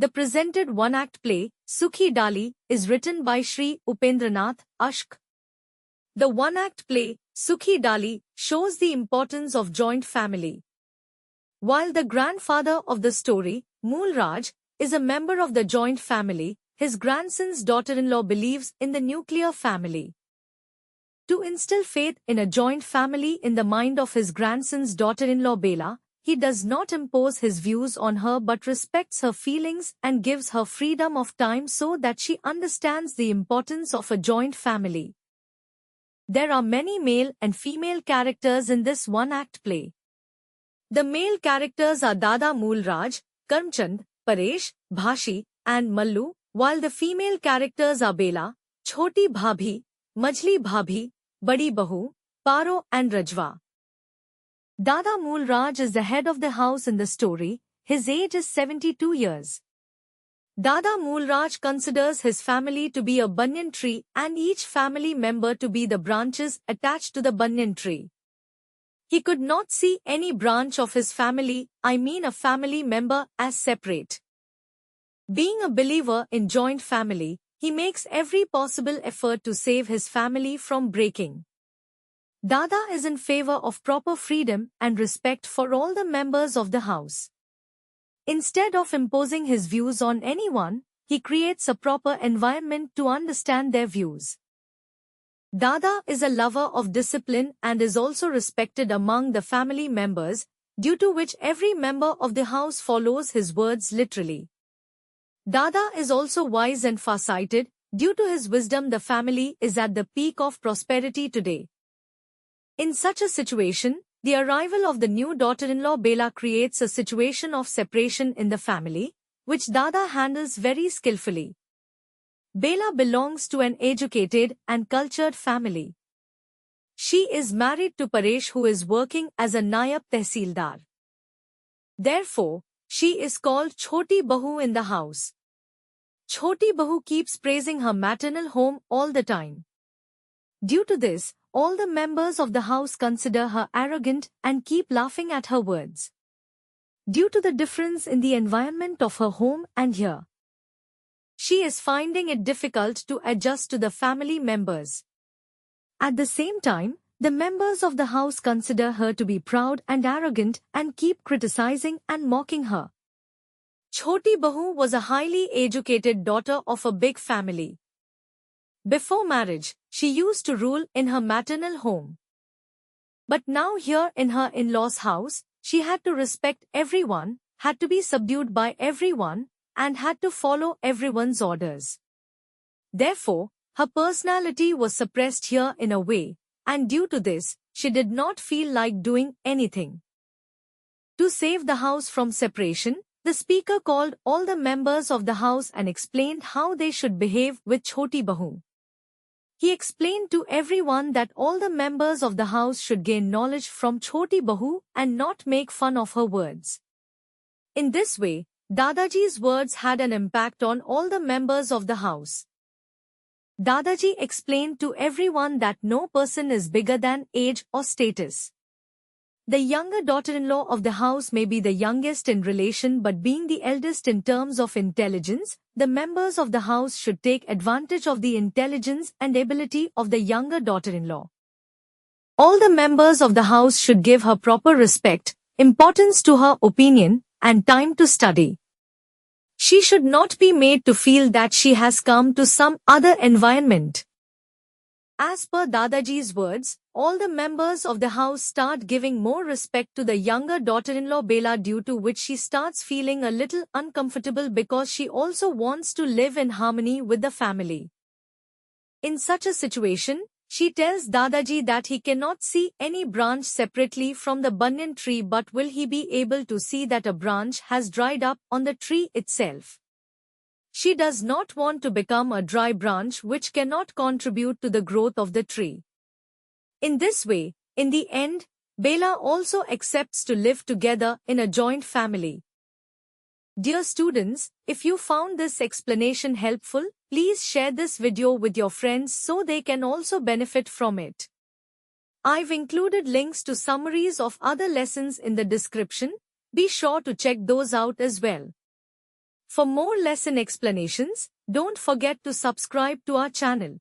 The presented one-act play, Sukhi Dali, is written by Shri Upendranath Ashk. The one-act play, Sukhi Dali, shows the importance of joint family. While the grandfather of the story, Mool Raj, is a member of the joint family, his grandson's daughter-in-law believes in the nuclear family. To instill faith in a joint family in the mind of his grandson's daughter-in-law Bela, he does not impose his views on her but respects her feelings and gives her freedom of time so that she understands the importance of a joint family. There are many male and female characters in this one-act play. The male characters are Dada Mool Raj, Karmchand, Paresh, Bhashi, and Mallu, while the female characters are Bela, Chhoti Bhabhi, Majli Bhabhi, Badi Bahu, Paro and Rajwa. Dada Mool Raj is the head of the house in the story. His age is 72 years. Dada Mool Raj considers his family to be a banyan tree and each family member to be the branches attached to the banyan tree. He could not see any branch of his family, a family member, as separate. Being a believer in joint family, he makes every possible effort to save his family from breaking. Dada is in favor of proper freedom and respect for all the members of the house. Instead of imposing his views on anyone, he creates a proper environment to understand their views. Dada is a lover of discipline and is also respected among the family members, due to which every member of the house follows his words literally. Dada is also wise and far-sighted. Due to his wisdom, the family is at the peak of prosperity today. In such a situation, the arrival of the new daughter-in-law Bela creates a situation of separation in the family, which Dada handles very skillfully. Bela belongs to an educated and cultured family. She is married to Paresh, who is working as a Nayab Tehsildar. Therefore, she is called Chhoti Bahu in the house. Chhoti Bahu keeps praising her maternal home all the time. Due to this, all the members of the house consider her arrogant and keep laughing at her words. Due to the difference in the environment of her home and here, she is finding it difficult to adjust to the family members. At the same time, the members of the house consider her to be proud and arrogant and keep criticizing and mocking her. Chhoti Bahu was a highly educated daughter of a big family. Before marriage, she used to rule in her maternal home. But now here in her in-laws' house, she had to respect everyone, had to be subdued by everyone, and had to follow everyone's orders. Therefore, her personality was suppressed here in a way, and due to this, she did not feel like doing anything. To save the house from separation, the speaker called all the members of the house and explained how they should behave with Chhoti Bahu. He explained to everyone that all the members of the house should gain knowledge from Chhoti Bahu and not make fun of her words. In this way, Dadaji's words had an impact on all the members of the house. Dadaji explained to everyone that no person is bigger than age or status. The younger daughter-in-law of the house may be the youngest in relation, but being the eldest in terms of intelligence, the members of the house should take advantage of the intelligence and ability of the younger daughter-in-law. All the members of the house should give her proper respect, importance to her opinion, and time to study. She should not be made to feel that she has come to some other environment. As per Dadaji's words, all the members of the house start giving more respect to the younger daughter-in-law Bela, due to which she starts feeling a little uncomfortable because she also wants to live in harmony with the family. In such a situation, she tells Dadaji that he cannot see any branch separately from the banyan tree, but will he be able to see that a branch has dried up on the tree itself. She does not want to become a dry branch which cannot contribute to the growth of the tree. In this way, in the end, Bela also accepts to live together in a joint family. Dear students, if you found this explanation helpful, please share this video with your friends so they can also benefit from it. I've included links to summaries of other lessons in the description. Be sure to check those out as well. For more lesson explanations, don't forget to subscribe to our channel.